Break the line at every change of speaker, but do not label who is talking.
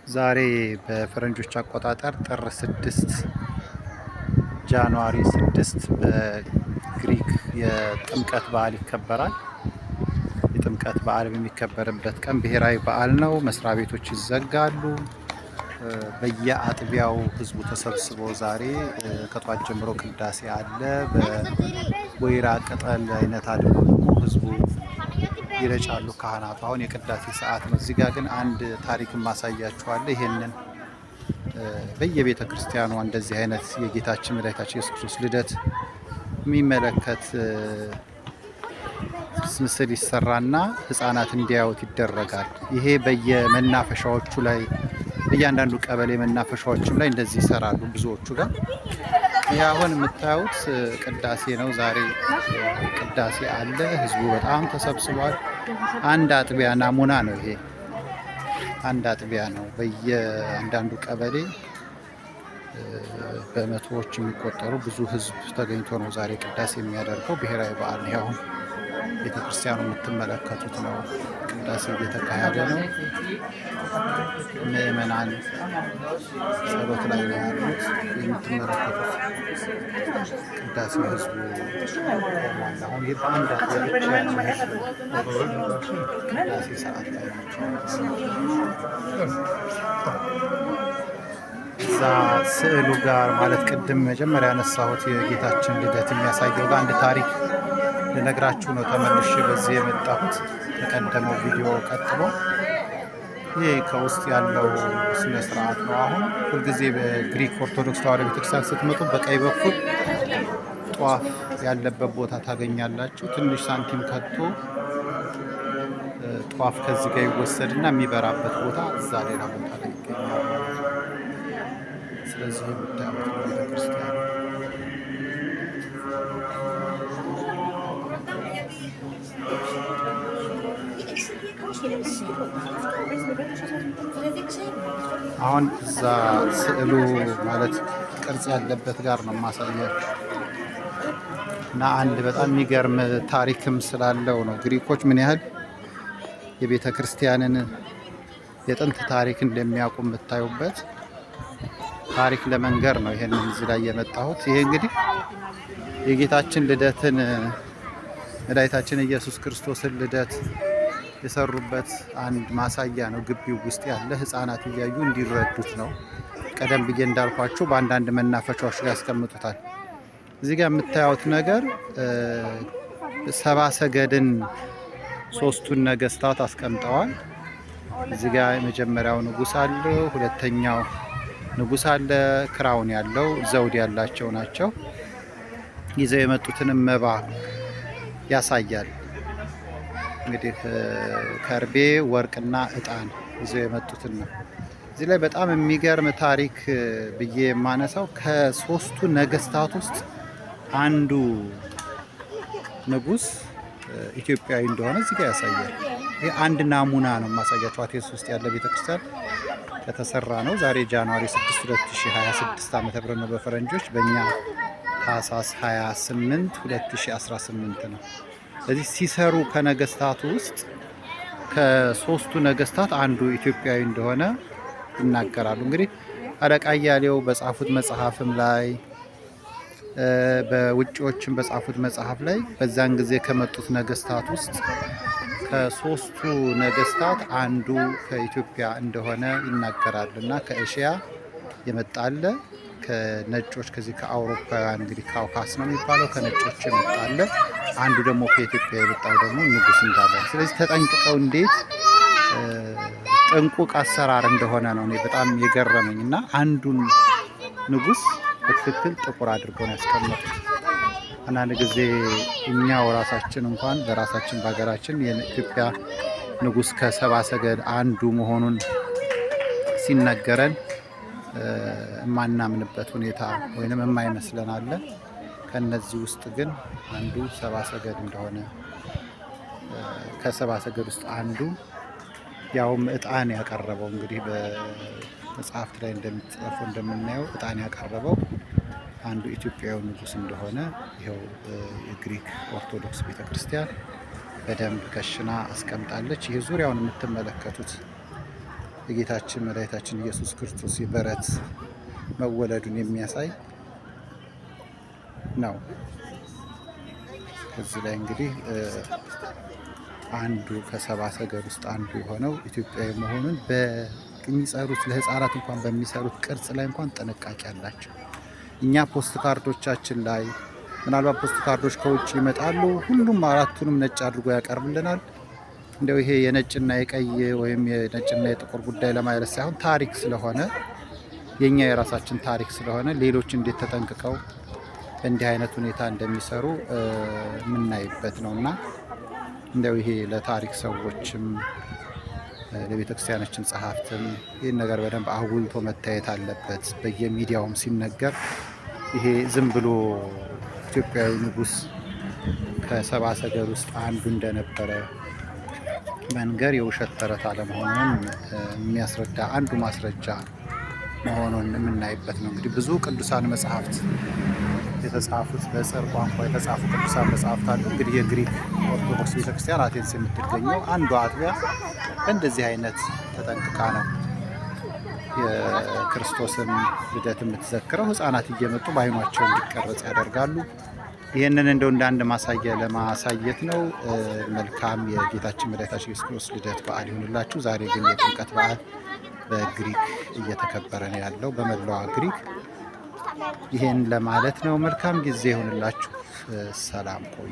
ዛሬ በፈረንጆች አቆጣጠር ጥር 6 ጃንዋሪ 6 በግሪክ የጥምቀት በዓል ይከበራል። የጥምቀት በዓል በሚከበርበት ቀን ብሔራዊ በዓል ነው። መስሪያ ቤቶች ይዘጋሉ። በየአጥቢያው ህዝቡ ተሰብስቦ ዛሬ ከጧት ጀምሮ ቅዳሴ አለ። በወይራ ቅጠል አይነት አድርጎ ደግሞ ህዝቡ ይረጫሉ ካህናቱ። አሁን የቅዳሴ ሰዓት ነው። እዚህ ጋር ግን አንድ ታሪክም ማሳያችኋለሁ። ይሄንን በየቤተ ክርስቲያኗ እንደዚህ አይነት የጌታችን መድኃኒታችን ኢየሱስ ክርስቶስ ልደት የሚመለከት ምስል ይሰራና ህፃናት እንዲያዩት ይደረጋል። ይሄ በየመናፈሻዎቹ ላይ በእያንዳንዱ ቀበሌ መናፈሻዎችም ላይ እንደዚህ ይሰራሉ ብዙዎቹ ጋር። ይህ አሁን የምታዩት ቅዳሴ ነው። ዛሬ ቅዳሴ አለ። ህዝቡ በጣም ተሰብስቧል። አንድ አጥቢያ ናሙና ነው ይሄ። አንድ አጥቢያ ነው። በየአንዳንዱ ቀበሌ በመቶዎች የሚቆጠሩ ብዙ ህዝብ ተገኝቶ ነው ዛሬ ቅዳሴ የሚያደርገው። ብሔራዊ በዓል ነው። አሁን ቤተክርስቲያኑ የምትመለከቱት ነው። ቅዳሴ እየተካሄደ ነው። ምዕመናን ጸሎት ላይ ነው ያሉት። የምትመለከቱት ቅዳሴ ህዝቡ ቆሟል። አሁን ይህ በአንድ አጥቢያ ቅዳሴ ሰዓት ላይ ናቸው። እዛ ስዕሉ ጋር ማለት ቅድም መጀመሪያ ያነሳሁት የጌታችን ልደት የሚያሳየው ጋር አንድ ታሪክ ልነግራችሁ ነው ተመልሼ በዚህ የመጣሁት። ከቀደመው ቪዲዮ ቀጥሎ ይህ ከውስጥ ያለው ስነ ስርዓት ነው። አሁን ሁልጊዜ በግሪክ ኦርቶዶክስ ተዋሕዶ ቤተክርስቲያን ስትመጡ በቀኝ በኩል ጧፍ ያለበት ቦታ ታገኛላችሁ። ትንሽ ሳንቲም ከቶ ጧፍ ከዚህ ጋር ይወሰድና የሚበራበት ቦታ እዛ ሌላ ቦታ ላይ ይገኛል ማለት ነው። ስለዚህ የምታዩት ነው ቤተክርስቲያን። አሁን እዛ ስዕሉ ማለት ቅርጽ ያለበት ጋር ነው ማሳያችሁ እና አንድ በጣም የሚገርም ታሪክም ስላለው ነው። ግሪኮች ምን ያህል የቤተ ክርስቲያንን የጥንት ታሪክ እንደሚያውቁ የምታዩበት ታሪክ ለመንገር ነው ይሄንን እዚህ ላይ የመጣሁት። ይሄ እንግዲህ የጌታችን ልደትን መድኃኒታችን ኢየሱስ ክርስቶስን ልደት የሰሩበት አንድ ማሳያ ነው። ግቢው ውስጥ ያለ ህፃናት እያዩ እንዲረዱት ነው። ቀደም ብዬ እንዳልኳችሁ በአንዳንድ መናፈሻዎች ጋር ያስቀምጡታል። እዚህ ጋር የምታዩት ነገር ሰባ ሰገድን ሶስቱን ነገስታት አስቀምጠዋል። እዚህ ጋር የመጀመሪያው ንጉስ አለ፣ ሁለተኛው ንጉስ አለ፣ ክራውን ያለው ዘውድ ያላቸው ናቸው። ይዘው የመጡትንም መባ ያሳያል። እንግዲህ ከርቤ ወርቅና እጣን ይዘው የመጡትን ነው። እዚህ ላይ በጣም የሚገርም ታሪክ ብዬ የማነሳው ከሶስቱ ነገስታት ውስጥ አንዱ ንጉስ ኢትዮጵያዊ እንደሆነ እዚህ ጋር ያሳያል። ይህ አንድ ናሙና ነው የማሳያቸው። አቴንስ ውስጥ ያለ ቤተክርስቲያን ከተሰራ ነው። ዛሬ ጃንዋሪ 6 2026 ዓ.ም ነው በፈረንጆች፣ በእኛ ታህሳስ 28 2018 ነው። ስለዚህ ሲሰሩ ከነገስታቱ ውስጥ ከሶስቱ ነገስታት አንዱ ኢትዮጵያዊ እንደሆነ ይናገራሉ። እንግዲህ አለቃ እያሌው በጻፉት መጽሐፍም ላይ በውጪዎችም በጻፉት መጽሐፍ ላይ በዛን ጊዜ ከመጡት ነገስታት ውስጥ ከሶስቱ ነገስታት አንዱ ከኢትዮጵያ እንደሆነ ይናገራሉ እና ከኤሽያ የመጣለ ከነጮች ከዚህ ከአውሮፓውያን እንግዲህ ካውካስ ነው የሚባለው ከነጮች የመጣለ አንዱ ደግሞ ከኢትዮጵያ የመጣው ደግሞ ንጉስ እንዳለ። ስለዚህ ተጠንቅቀው እንዴት ጥንቁቅ አሰራር እንደሆነ ነው እኔ በጣም የገረመኝ እና አንዱን ንጉስ በትክክል ጥቁር አድርገው ነው ያስቀመጡት። አንዳንድ ጊዜ እኛው ራሳችን እንኳን በራሳችን በሀገራችን የኢትዮጵያ ንጉስ ከሰባ ሰገድ አንዱ መሆኑን ሲነገረን የማናምንበት ሁኔታ ወይንም የማይመስለን አለ። ከነዚህ ውስጥ ግን አንዱ ሰባ ሰገድ እንደሆነ ከሰባ ሰገድ ውስጥ አንዱ ያውም እጣን ያቀረበው እንግዲህ በመጽሐፍት ላይ እንደሚጻፉ እንደምናየው እጣን ያቀረበው አንዱ ኢትዮጵያዊ ንጉስ እንደሆነ ይኸው የግሪክ ኦርቶዶክስ ቤተክርስቲያን በደንብ ከሽና አስቀምጣለች። ይህ ዙሪያውን የምትመለከቱት የጌታችን መድኃኒታችን ኢየሱስ ክርስቶስ የበረት መወለዱን የሚያሳይ ነው። ከዚህ ላይ እንግዲህ አንዱ ከሰብአ ሰገል ውስጥ አንዱ የሆነው ኢትዮጵያዊ መሆኑን በሚሰሩት ለህፃናት እንኳን በሚሰሩት ቅርጽ ላይ እንኳን ጥንቃቄ አላቸው። እኛ ፖስት ካርዶቻችን ላይ ምናልባት ፖስት ካርዶች ከውጭ ይመጣሉ፣ ሁሉም አራቱንም ነጭ አድርጎ ያቀርብልናል። እንደው ይሄ የነጭና የቀይ ወይም የነጭና የጥቁር ጉዳይ ለማለት ሳይሆን ታሪክ ስለሆነ የኛ የራሳችን ታሪክ ስለሆነ ሌሎች እንዴት ተጠንቅቀው እንዲህ አይነት ሁኔታ እንደሚሰሩ የምናይበት ነውና እንደው ይሄ ለታሪክ ሰዎችም ለቤተ ክርስቲያናችን ጸሐፍትም ይህን ነገር በደንብ አጉልቶ መታየት አለበት። በየሚዲያውም ሲነገር ይሄ ዝም ብሎ ኢትዮጵያዊ ንጉሥ ከሰብአ ሰገል ውስጥ አንዱ እንደነበረ መንገር የውሸት ተረት አለመሆኑን የሚያስረዳ አንዱ ማስረጃ መሆኑን የምናይበት ነው። እንግዲህ ብዙ ቅዱሳን መጽሐፍት የተጻፉት በጽር ቋንቋ የተጻፉ ቅዱሳን መጽሐፍት አሉ። እንግዲህ የግሪክ ኦርቶዶክስ ቤተክርስቲያን አቴንስ የምትገኘው አንዷ አጥቢያ በእንደዚህ አይነት ተጠንቅቃ ነው የክርስቶስን ልደት የምትዘክረው። ህፃናት እየመጡ በዓይኗቸው እንዲቀረጽ ያደርጋሉ። ይህንን እንደው እንደ አንድ ማሳያ ለማሳየት ነው። መልካም የጌታችን መድኃኒታችን ኢየሱስ ክርስቶስ ልደት በዓል ይሁንላችሁ። ዛሬ ግን የጥምቀት በዓል በግሪክ እየተከበረ ነው ያለው፣ በመላዋ ግሪክ። ይህን ለማለት ነው። መልካም ጊዜ ይሁንላችሁ። ሰላም ቆዩ።